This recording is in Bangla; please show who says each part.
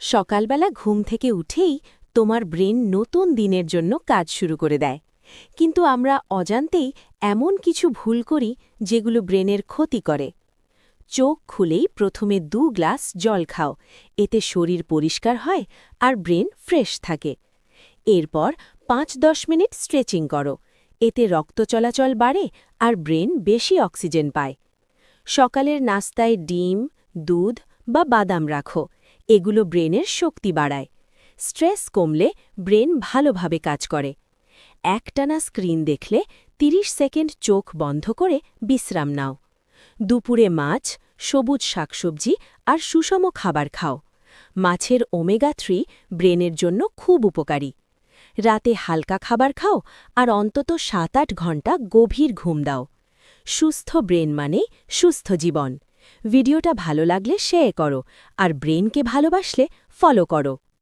Speaker 1: সকালবেলা ঘুম থেকে উঠেই তোমার ব্রেন নতুন দিনের জন্য কাজ শুরু করে দেয়। কিন্তু আমরা অজান্তেই এমন কিছু ভুল করি যেগুলো ব্রেনের ক্ষতি করে। চোখ খুলেই প্রথমে 2 গ্লাস জল খাও, এতে শরীর পরিষ্কার হয় আর ব্রেন ফ্রেশ থাকে। এরপর 5-10 মিনিট স্ট্রেচিং করো, এতে রক্ত চলাচল বাড়ে আর ব্রেন বেশি অক্সিজেন পায়। সকালের নাস্তায় ডিম, দুধ বা বাদাম রাখো, এগুলো ব্রেনের শক্তি বাড়ায়। স্ট্রেস কমলে ব্রেন ভালোভাবে কাজ করে। একটানা স্ক্রিন দেখলে 30 সেকেন্ড চোখ বন্ধ করে বিশ্রাম নাও। দুপুরে মাছ, সবুজ শাকসবজি আর সুষম খাবার খাও। মাছের ওমেগা-3 ব্রেনের জন্য খুব উপকারী। রাতে হালকা খাবার খাও আর অন্তত 7-8 ঘন্টা গভীর ঘুম দাও। সুস্থ ব্রেন মানে সুস্থ জীবন। ভিডিওটা ভালো লাগলে শেয়ার করো আর ব্রেনকে ভালোবাসলে ফলো করো।